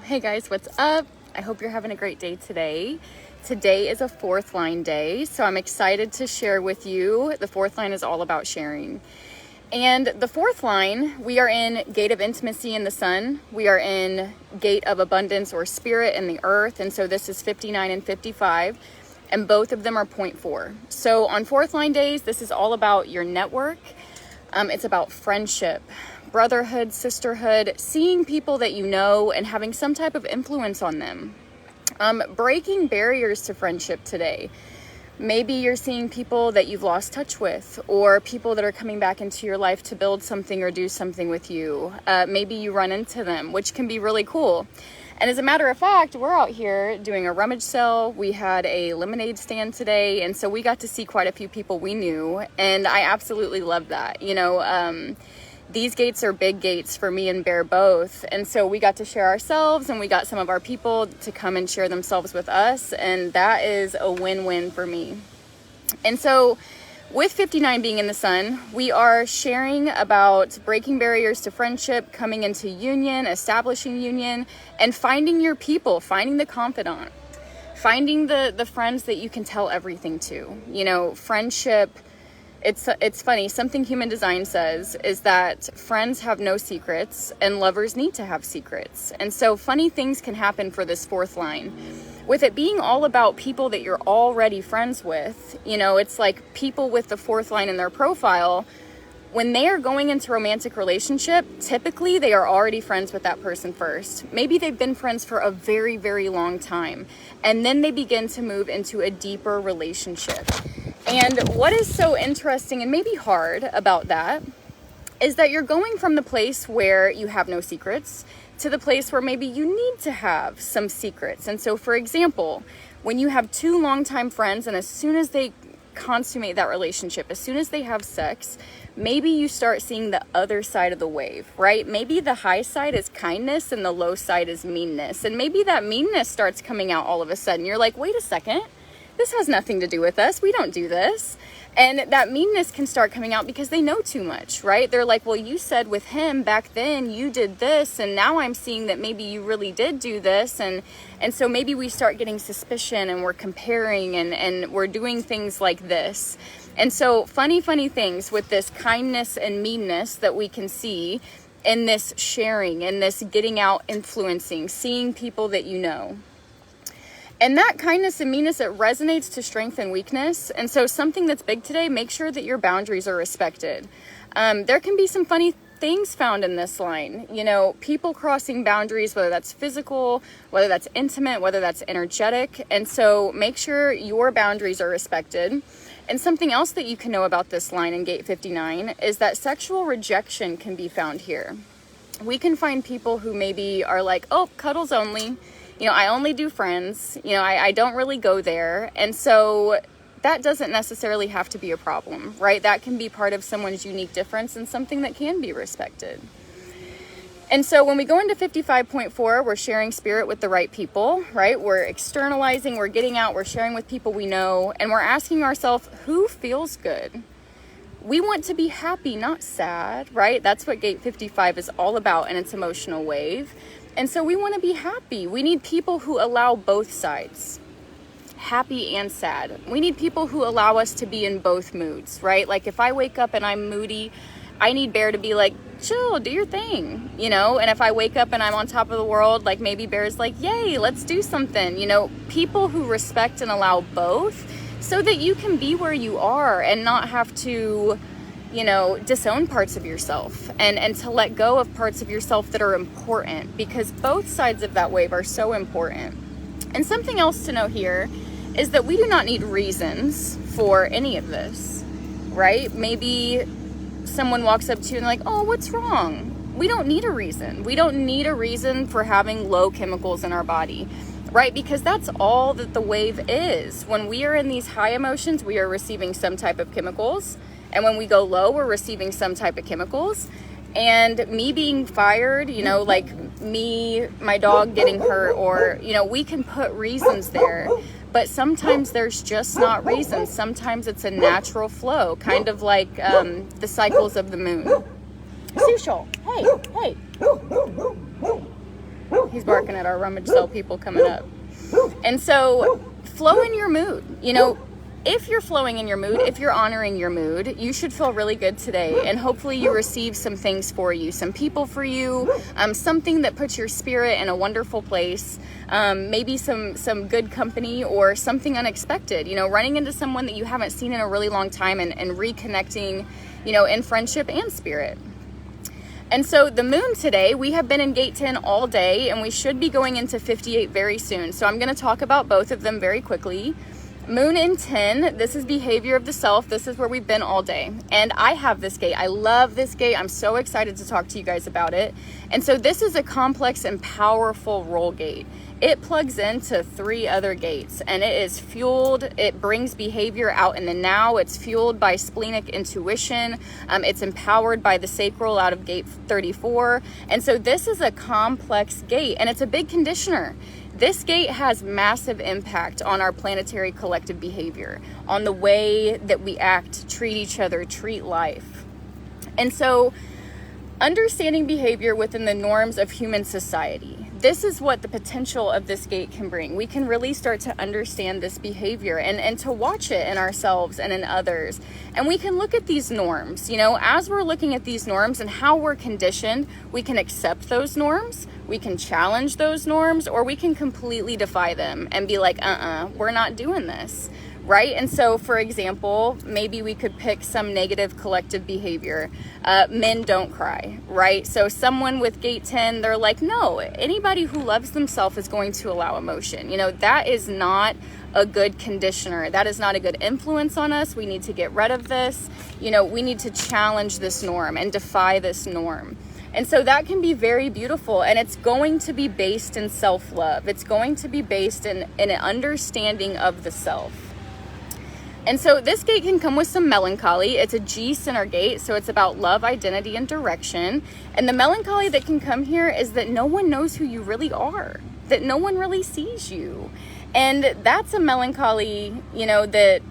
Hey guys, what's up? I hope you're having a great day today. Today is a fourth line day, so I'm excited to share with you. The fourth line is all about sharing. And the fourth line, we are in gate of intimacy in the sun. We are in gate of abundance or spirit in the earth. And so this is 59 and 55, and both of them are 0.4. So on fourth line days, this is all about your network. It's about friendship, brotherhood, sisterhood, seeing people that you know and having some type of influence on them. Breaking barriers to friendship today. Maybe you're seeing people that you've lost touch with, or people that are coming back into your life to build something or do something with you. Maybe you run into them, which can be really cool. And as a matter of fact, we're out here doing a rummage sale. We had a lemonade stand today, and so we got to see quite a few people we knew, and I absolutely love that. These gates are big gates for me and Bear both, and so we got to share ourselves, and we got some of our people to come and share themselves with us, and that is a win-win for me. And so with 59 being in the sun, we are sharing about breaking barriers to friendship, coming into union, establishing union, and finding your people, finding the confidant, finding the friends that you can tell everything to. Friendship, it's funny, something human design says is that friends have no secrets and lovers need to have secrets. And so funny things can happen for this fourth line. With it being all about people that you're already friends with, it's like people with the fourth line in their profile, when they are going into romantic relationship, typically they are already friends with that person first. Maybe they've been friends for a very, very long time, and then they begin to move into a deeper relationship. And what is so interesting and maybe hard about that is that you're going from the place where you have no secrets to the place where maybe you need to have some secrets. And so, for example, when you have two longtime friends and as soon as they consummate that relationship, as soon as they have sex, maybe you start seeing the other side of the wave, right? Maybe the high side is kindness and the low side is meanness. And maybe that meanness starts coming out all of a sudden. You're like, wait a second, this has nothing to do with us. We don't do this. And that meanness can start coming out because they know too much, right? They're like, well, you said with him back then you did this, and now I'm seeing that maybe you really did do this. And so maybe we start getting suspicion and we're comparing and we're doing things like this. And so funny things with this kindness and meanness that we can see in this sharing and this getting out, influencing, seeing people that you know. And that kindness and meanness, it resonates to strength and weakness. And so something that's big today, make sure that your boundaries are respected. There can be some funny things found in this line. People crossing boundaries, whether that's physical, whether that's intimate, whether that's energetic. And so make sure your boundaries are respected. And something else that you can know about this line in gate 59 is that sexual rejection can be found here. We can find people who maybe are like, oh, cuddles only. I only do friends, I don't really go there. And so that doesn't necessarily have to be a problem, right? That can be part of someone's unique difference and something that can be respected. And so when we go into 55.4, we're sharing spirit with the right people, right? We're externalizing, we're getting out, we're sharing with people we know, and we're asking ourselves, who feels good? We want to be happy, not sad, right? That's what gate 55 is all about in its emotional wave. And so we want to be happy. We need people who allow both sides, happy and sad. We need people who allow us to be in both moods, right? Like if I wake up and I'm moody, I need Bear to be like, chill, do your thing, And if I wake up and I'm on top of the world, like maybe Bear's like, yay, let's do something. People who respect and allow both so that you can be where you are and not have to disown parts of yourself and to let go of parts of yourself that are important, because both sides of that wave are so important. And something else to know here is that we do not need reasons for any of this, right? Maybe someone walks up to you and like, oh, what's wrong? We don't need a reason. We don't need a reason for having low chemicals in our body, right? Because that's all that the wave is. When we are in these high emotions, we are receiving some type of chemicals. And when we go low, we're receiving some type of chemicals. And me being fired, like me, my dog getting hurt, or, we can put reasons there. But sometimes there's just not reasons. Sometimes it's a natural flow, kind of like the cycles of the moon. Sushal, hey. He's barking at our rummage sale people coming up. And so flow in your mood. You know, if you're flowing in your mood, if you're honoring your mood, you should feel really good today. And hopefully you receive some things for you, some people for you, something that puts your spirit in a wonderful place, maybe some good company or something unexpected, you know, running into someone that you haven't seen in a really long time and reconnecting, you know, in friendship and spirit. And so the moon today, we have been in gate 10 all day, and we should be going into 58 very soon. So I'm going to talk about both of them very quickly. Moon in 10, this is behavior of the self. This is where we've been all day. And I have this gate. I love this gate. I'm so excited to talk to you guys about it. And so this is a complex and powerful role gate. It plugs into 3 other gates, and it is fueled. It brings behavior out in the now. It's fueled by splenic intuition. It's empowered by the sacral out of gate 34. And so this is a complex gate, and it's a big conditioner. This gate has massive impact on our planetary collective behavior, on the way that we act, treat each other, treat life. And so understanding behavior within the norms of human society. This is what the potential of this gate can bring. We can really start to understand this behavior and to watch it in ourselves and in others. And we can look at these norms, you know, as we're looking at these norms and how we're conditioned, we can accept those norms, we can challenge those norms, or we can completely defy them and be like, we're not doing this. Right? And so, for example, maybe we could pick some negative collective behavior. Men don't cry, right? So someone with gate 10, they're like, no, anybody who loves themselves is going to allow emotion. You know, that is not a good conditioner. That is not a good influence on us. We need to get rid of this. You know, we need to challenge this norm and defy this norm. And so that can be very beautiful, and it's going to be based in self-love. It's going to be based in an understanding of the self. And so this gate can come with some melancholy. It's a G center gate, so it's about love, identity, and direction. And the melancholy that can come here is that no one knows who you really are, that no one really sees you. And that's a melancholy, you know, that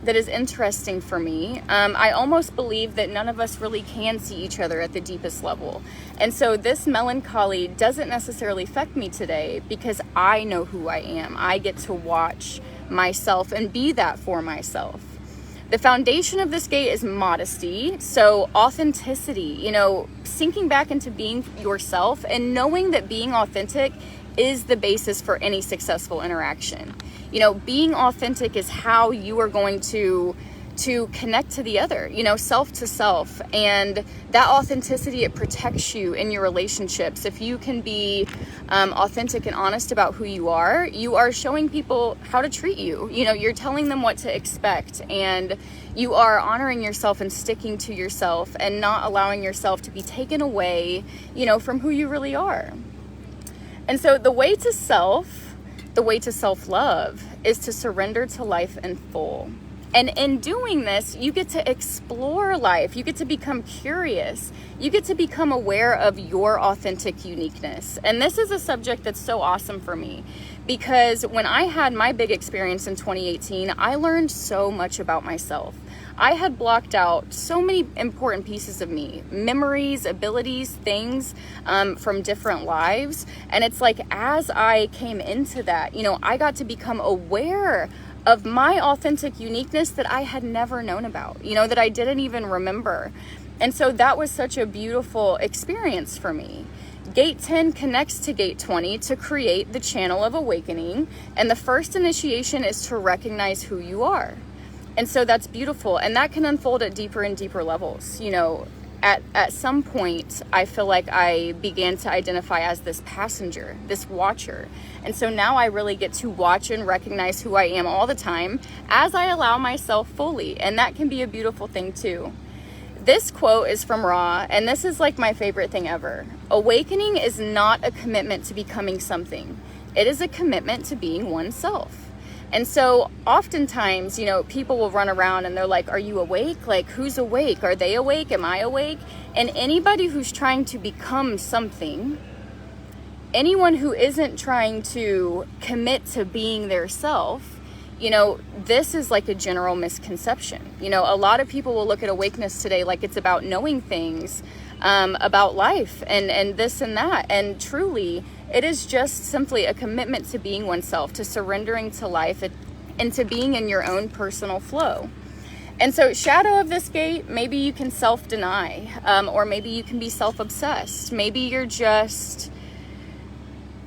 is interesting for me. I almost believe that none of us really can see each other at the deepest level. And so this melancholy doesn't necessarily affect me today because I know who I am. I get to watch myself and be that for myself. The foundation of this gate is modesty, so authenticity, you know, sinking back into being yourself and knowing that being authentic is the basis for any successful interaction. You know, being authentic is how you are going to connect to the other, you know, self to self. And that authenticity, it protects you in your relationships. If you can be authentic and honest about who you are showing people how to treat you. You know, you're telling them what to expect, and you are honoring yourself and sticking to yourself and not allowing yourself to be taken away, you know, from who you really are. And so the way to self-love is to surrender to life in full. And in doing this, you get to explore life. You get to become curious. You get to become aware of your authentic uniqueness. And this is a subject that's so awesome for me because when I had my big experience in 2018, I learned so much about myself. I had blocked out so many important pieces of me, memories, abilities, things from different lives. And it's like, as I came into that, you know, I got to become aware of my authentic uniqueness that I had never known about, you know, that I didn't even remember. And so that was such a beautiful experience for me. Gate 10 connects to gate 20 to create the channel of awakening. And the first initiation is to recognize who you are. And so that's beautiful. And that can unfold at deeper and deeper levels. You know, at some point, I feel like I began to identify as this passenger, this watcher. And so now I really get to watch and recognize who I am all the time as I allow myself fully. And that can be a beautiful thing too. This quote is from Ra, and this is like my favorite thing ever. Awakening is not a commitment to becoming something. It is a commitment to being oneself. And so oftentimes, you know, people will run around and they're like, are you awake? Like, who's awake? Are they awake? Am I awake? And anybody who's trying to become something, anyone who isn't trying to commit to being their self, you know, this is like a general misconception. You know, a lot of people will look at awakeness today like it's about knowing things, about life and this and that. And truly, it is just simply a commitment to being oneself, to surrendering to life, and to being in your own personal flow. And so, shadow of this gate, maybe you can self-deny, or maybe you can be self-obsessed. Maybe you're just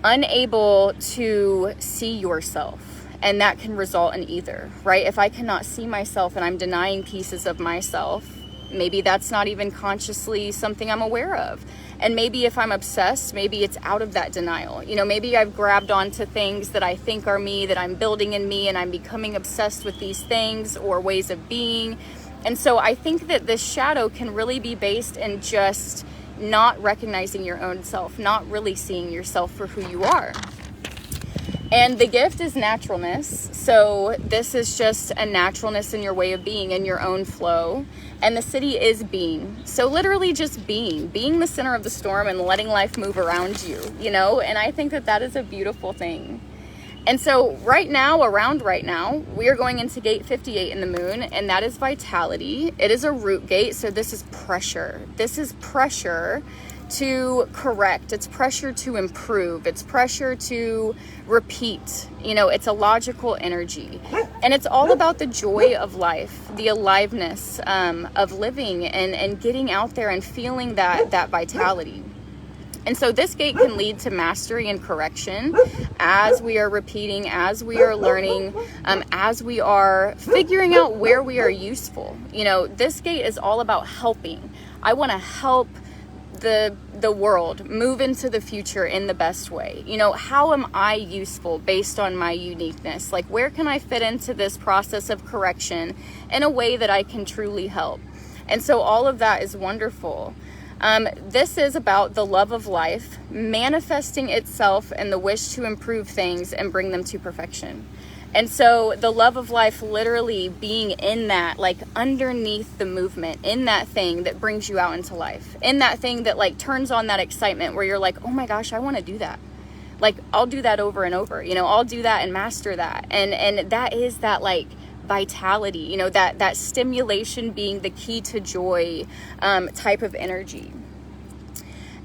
unable to see yourself, and that can result in either, right? If I cannot see myself and I'm denying pieces of myself, maybe that's not even consciously something I'm aware of. And maybe if I'm obsessed, maybe it's out of that denial. You know, maybe I've grabbed onto things that I think are me, that I'm building in me, and I'm becoming obsessed with these things or ways of being. And so I think that this shadow can really be based in just not recognizing your own self, not really seeing yourself for who you are. And the gift is naturalness. So this is just a naturalness in your way of being, in your own flow. And the city is being. So literally just being the center of the storm and letting life move around you, you know? And I think that that is a beautiful thing. And so right now, we are going into gate 58 in the moon, and that is vitality. It is a root gate, so this is pressure. This is pressure to correct. It's pressure to improve. It's pressure to repeat. You know, it's a logical energy. And it's all about the joy of life, the aliveness of living and getting out there and feeling that vitality. And so this gate can lead to mastery and correction as we are repeating, as we are learning, as we are figuring out where we are useful. You know, this gate is all about helping. I want to help the world move into the future in the best way. You know, how am I useful based on my uniqueness? Like, where can I fit into this process of correction in a way that I can truly help? And so all of that is wonderful. This is about the love of life manifesting itself in the wish to improve things and bring them to perfection. And so the love of life literally being in that, like underneath the movement, in that thing that brings you out into life, in that thing that like turns on that excitement where you're like, oh my gosh, I want to do that. Like, I'll do that over and over, you know, I'll do that and master that. And that is that like vitality, you know, that stimulation being the key to joy type of energy.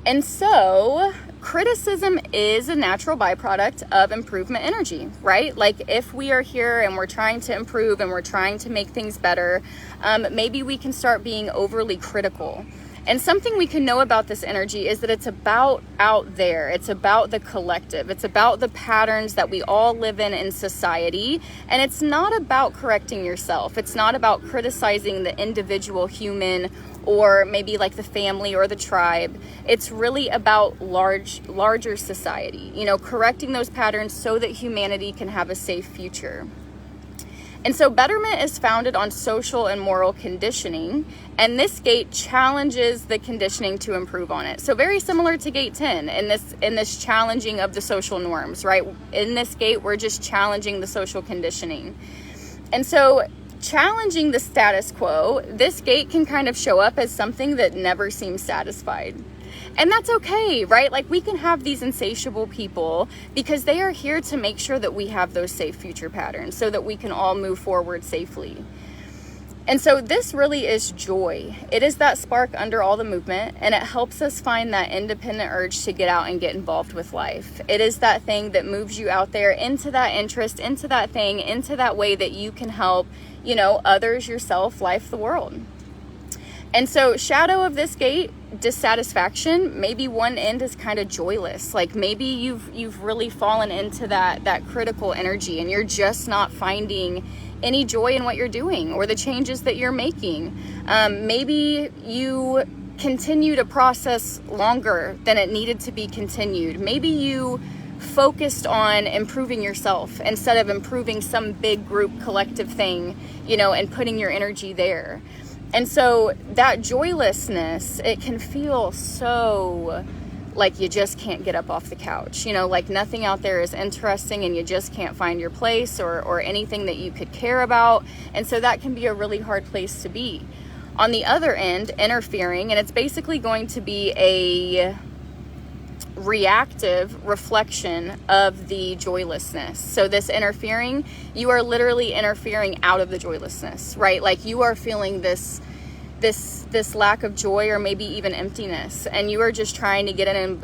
And so criticism is a natural byproduct of improvement energy, right? Like, if we are here and we're trying to improve and we're trying to make things better, maybe we can start being overly critical. And something we can know about this energy is that it's about out there. It's about the collective. It's about the patterns that we all live in society. And it's not about correcting yourself. It's not about criticizing the individual human or maybe like the family or the tribe. It's really about larger society, you know, correcting those patterns so that humanity can have a safe future. And so betterment is founded on social and moral conditioning, and this gate challenges the conditioning to improve on it. So very similar to gate 10 in this challenging of the social norms, right? In this gate, we're just challenging the social conditioning. And so challenging the status quo, this gate can kind of show up as something that never seems satisfied. And that's okay, right? Like, we can have these insatiable people because they are here to make sure that we have those safe future patterns so that we can all move forward safely. And so this really is joy. It is that spark under all the movement, and it helps us find that independent urge to get out and get involved with life. It is that thing that moves you out there into that interest, into that thing, into that way that you can help, you know, others, yourself, life, the world. And so shadow of this gate, dissatisfaction, maybe one end is kind of joyless. Like, maybe you've really fallen into that critical energy and you're just not finding any joy in what you're doing or the changes that you're making. Maybe you continue to process longer than it needed to be continued. Maybe you focused on improving yourself instead of improving some big group collective thing, you know, and putting your energy there. And so that joylessness, it can feel so like you just can't get up off the couch, you know, like nothing out there is interesting and you just can't find your place or anything that you could care about. And so that can be a really hard place to be. On the other end, interfering, and it's basically going to be a reactive reflection of the joylessness. So this interfering, you are literally interfering out of the joylessness, right? Like, you are feeling this this lack of joy, or maybe even emptiness, and you are just trying to get in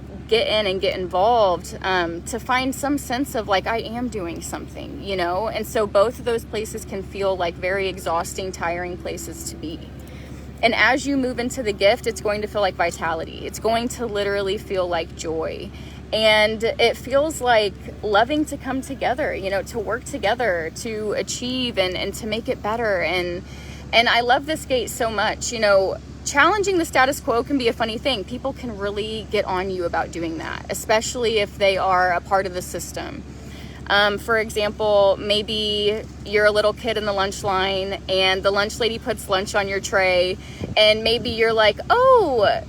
and get involved, to find some sense of like, I am doing something, you know? And so both of those places can feel like very exhausting, tiring places to be. And as you move into the gift, it's going to feel like vitality. It's going to literally feel like joy. And it feels like loving to come together, you know, to work together, to achieve and to make it better. And I love this gate so much. You know, challenging the status quo can be a funny thing. People can really get on you about doing that, especially if they are a part of the system. For example, maybe you're a little kid in the lunch line and the lunch lady puts lunch on your tray, and maybe you're like, oh,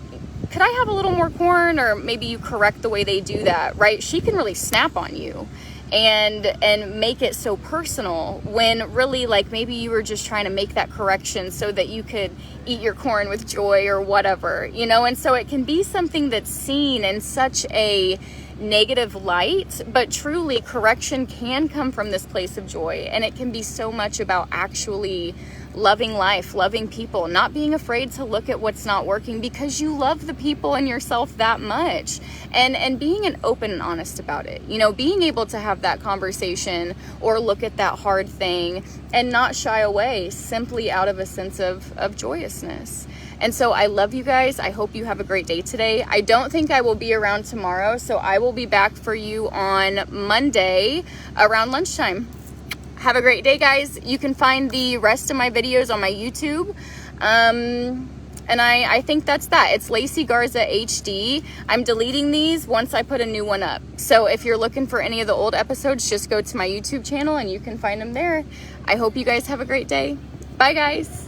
could I have a little more corn? Or maybe you correct the way they do that, right? She can really snap on you and make it so personal, when really, like, maybe you were just trying to make that correction so that you could eat your corn with joy or whatever, you know? And so it can be something that's seen in such a negative light, but truly correction can come from this place of joy. And it can be so much about actually loving life, loving people, not being afraid to look at what's not working because you love the people and yourself that much, and being an open and honest about it, you know, being able to have that conversation or look at that hard thing and not shy away, simply out of a sense of joyousness. And so I love you guys. I hope you have a great day today. I don't think I will be around tomorrow, so I will be back for you on Monday around lunchtime. Have a great day, guys. You can find the rest of my videos on my YouTube. And I think that's that. It's Lacey Garza HD. I'm deleting these once I put a new one up. So if you're looking for any of the old episodes, just go to my YouTube channel and you can find them there. I hope you guys have a great day. Bye, guys.